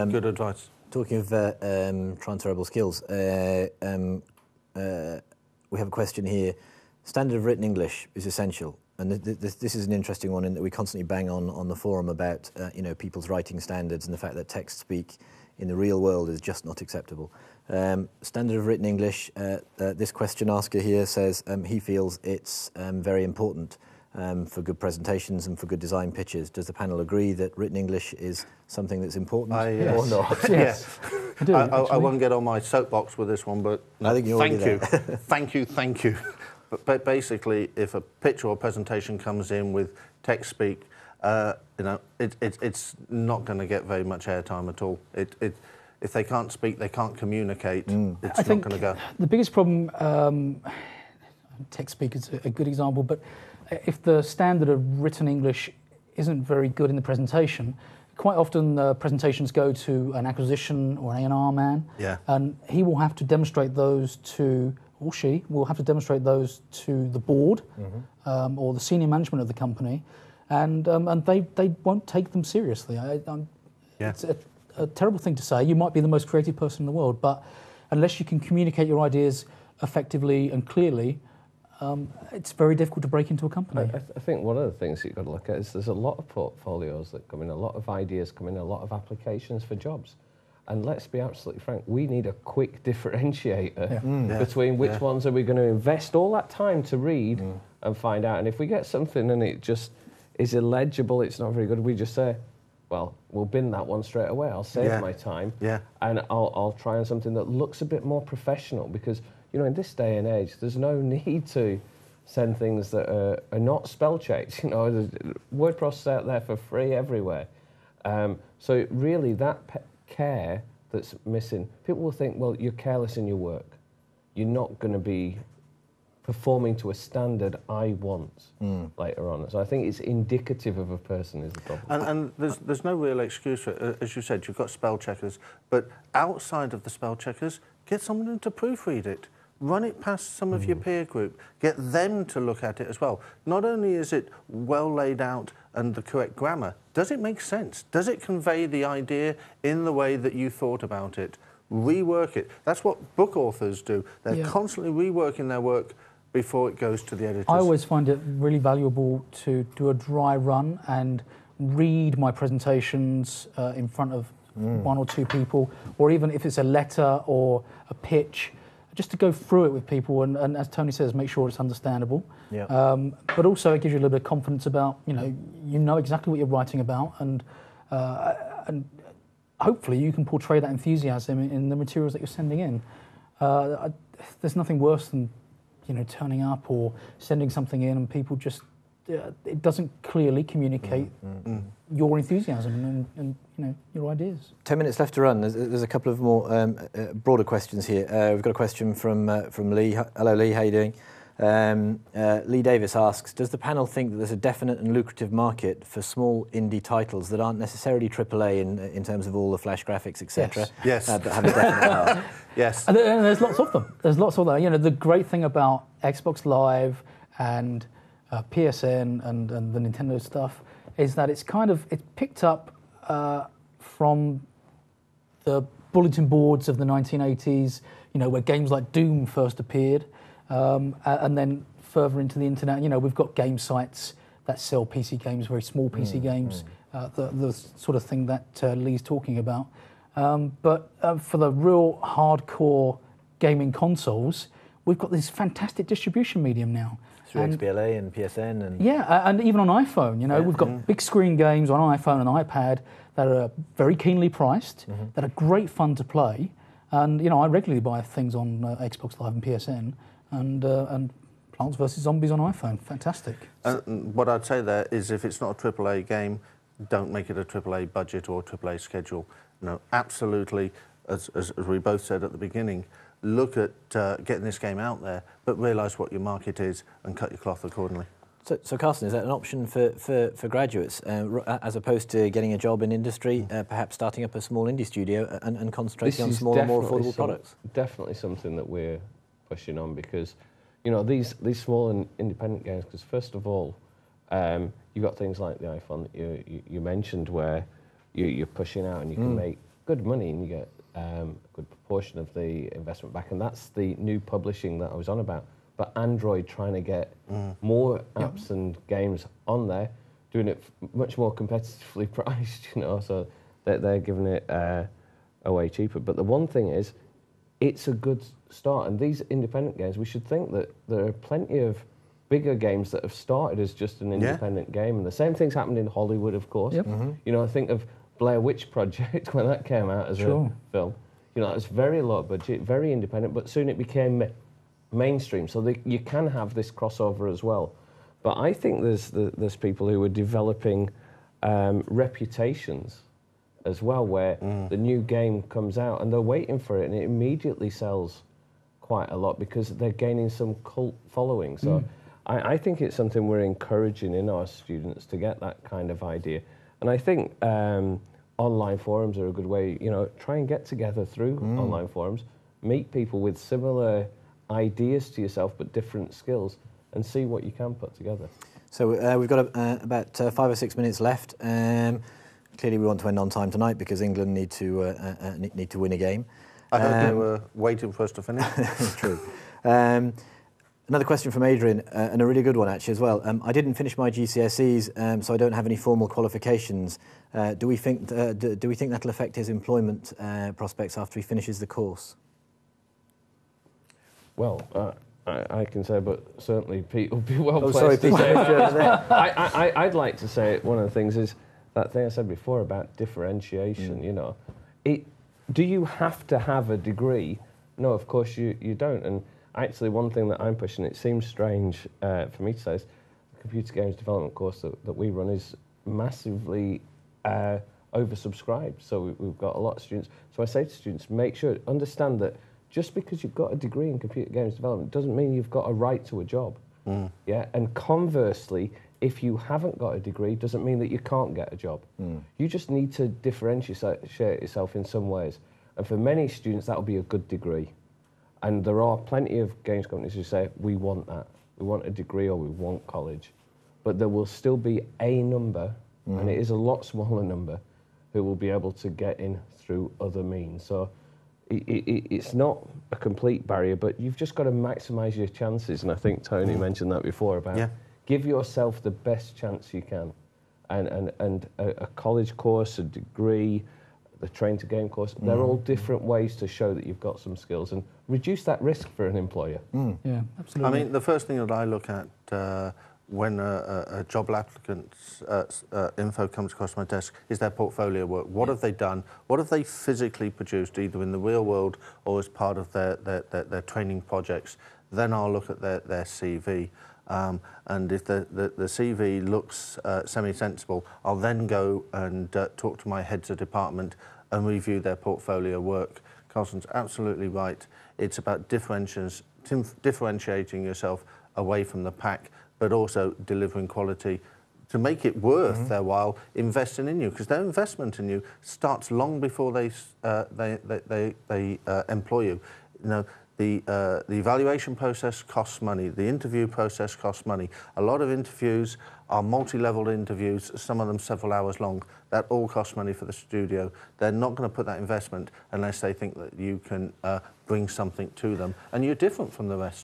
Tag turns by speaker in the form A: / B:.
A: Good advice.
B: Talking of transferable skills, we have a question here. Standard of written English is essential. And this is an interesting one in that we constantly bang on the forum about people's writing standards and the fact that text speak in the real world is just not acceptable. Standard of written English, this question asker here says he feels it's very important for good presentations and for good design pitches. Does the panel agree that written English is something that's important or not?
A: Yes. I won't get on my soapbox with this one, but
B: I think you're
A: thank you. Thank you. But basically, if a pitch or a presentation comes in with text speak, it's not going to get very much airtime at all. If they can't speak, they can't communicate. It's not going to go.
C: The biggest problem, text speak is a good example, but if the standard of written English isn't very good in the presentation, quite often presentations go to an acquisition or an A&R man, and he will have to demonstrate those to, or she will have to demonstrate those to the board or the senior management of the company, and they won't take them seriously. It's a terrible thing to say. You might be the most creative person in the world, but unless you can communicate your ideas effectively and clearly, it's very difficult to break into a company.
D: I think one of the things you've got to look at is there's a lot of portfolios that come in, a lot of ideas come in, a lot of applications for jobs. And let's be absolutely frank, we need a quick differentiator between which ones are we going to invest all that time to read and find out. And if we get something and it just is illegible, it's not very good, we just say, well, we'll bin that one straight away. I'll save my time and I'll try on something that looks a bit more professional, because in this day and age, there's no need to send things that are not spell checked. There's word processors out there for free everywhere. So really, that care that's missing, people will think, well, you're careless in your work. You're not going to be performing to a standard I want later on. So I think it's indicative of a person is the problem.
A: And there's no real excuse for it. As you said, you've got spell checkers, but outside of the spell checkers, get someone to proofread it. Run it past some of your peer group. Get them to look at it as well. Not only is it well laid out and the correct grammar, does it make sense? Does it convey the idea in the way that you thought about it? Rework it. That's what book authors do. They're constantly reworking their work before it goes to the editors.
C: I always find it really valuable to do a dry run and read my presentations in front of one or two people, or even if it's a letter or a pitch, just to go through it with people and as Tony says, make sure it's understandable. But also it gives you a little bit of confidence about, you know exactly what you're writing about, and hopefully you can portray that enthusiasm in the materials that you're sending in. There's nothing worse than, turning up or sending something in and people just, it doesn't clearly communicate your enthusiasm and your ideas.
B: 10 minutes left to run. There's a couple of more broader questions here. We've got a question from Lee. Hello, Lee. How are you doing? Lee Davis asks, does the panel think that there's a definite and lucrative market for small indie titles that aren't necessarily AAA in terms of all the flash graphics, etc.?
A: Yes.
B: But have a definite market?
A: Yes.
C: And there's lots of them. There's lots of them. The great thing about Xbox Live and PSN and the Nintendo stuff is that it's picked up from the bulletin boards of the 1980s, where games like Doom first appeared, and then further into the internet, we've got game sites that sell PC games, very small PC games, the sort of thing that Lee's talking about. But for the real hardcore gaming consoles, we've got this fantastic distribution medium now.
B: Through XBLA and PSN and...
C: Yeah, and even on iPhone, we've got big screen games on iPhone and iPad that are very keenly priced, that are great fun to play. And, I regularly buy things on Xbox Live and PSN and Plants vs. Zombies on iPhone. Fantastic.
A: What I'd say there is if it's not a AAA game, don't make it a AAA budget or a AAA schedule. Absolutely, as we both said at the beginning, look at getting this game out there, but realise what your market is and cut your cloth accordingly.
B: So Carsten, is that an option for graduates, as opposed to getting a job in industry, perhaps starting up a small indie studio and concentrating on smaller, more affordable products?
D: Definitely something that we're pushing on, because, these small and independent games, because first of all, you've got things like the iPhone that you mentioned, where you're pushing out and you can make good money and you get a good proportion of the investment back, and that's the new publishing that I was on about. But Android trying to get more apps and games on there, doing it much more competitively priced, you know, so they're giving it away cheaper. But the one thing is, it's a good start, and these independent games, we should think that there are plenty of bigger games that have started as just an independent game, and the same thing's happened in Hollywood, of course. You know, I think of Blair Witch Project when that came out as a film. You know, it was very low budget, very independent, but soon it became mainstream. So you can have this crossover as well. But I think there's people who are developing reputations as well, where the new game comes out and they're waiting for it, and it immediately sells quite a lot because they're gaining some cult following. So I think it's something we're encouraging in our students to get that kind of idea. And I think online forums are a good way, you know, try and get together through online forums, meet people with similar ideas to yourself but different skills, and see what you can put together.
B: So we've got about 5 or 6 minutes left. Clearly we want to end on time tonight because England need to win a game.
A: I heard they were waiting for us to finish.
B: True. Another question from Adrian, and a really good one actually as well. I didn't finish my GCSEs, so I don't have any formal qualifications. Do we think that'll affect his employment prospects after he finishes the course?
D: Well, I can say, but certainly Pete will be well placed
B: sorry,
D: to
B: Pete.
D: say. I'd like to say one of the things is that thing I said before about differentiation. You know, do you have to have a degree? No, of course you don't. And actually, one thing that I'm pushing, it seems strange for me to say, is the computer games development course that we run is massively oversubscribed. So we've got a lot of students. So I say to students, understand that just because you've got a degree in computer games development doesn't mean you've got a right to a job. Yeah, and conversely, if you haven't got a degree, doesn't mean that you can't get a job. You just need to differentiate yourself in some ways. And for many students, that'll be a good degree. And there are plenty of games companies who say, we want that. We want a degree or we want college. But there will still be a number, and it is a lot smaller number, who will be able to get in through other means. So it's not a complete barrier, but you've just got to maximise your chances. And I think Tony mentioned that before about give yourself the best chance you can. And a college course, a degree, the Train2Game course, they're all different ways to show that you've got some skills and reduce that risk for an employer.
C: Yeah, absolutely.
A: I mean, the first thing that I look at when a job applicant's info comes across my desk is their portfolio work. What have they done? What have they physically produced, either in the real world or as part of their training projects? Then I'll look at their CV. And if the CV looks semi-sensible, I'll then go and talk to my heads of department and review their portfolio work. Carlson's absolutely right. It's about differentiating yourself away from the pack, but also delivering quality to make it worth their while investing in you, because their investment in you starts long before they employ you. You know, the evaluation process costs money. The interview process costs money. A lot of interviews are multi-level interviews, some of them several hours long. That all costs money for the studio. They're not going to put that investment unless they think that you can bring something to them. And you're different from the rest.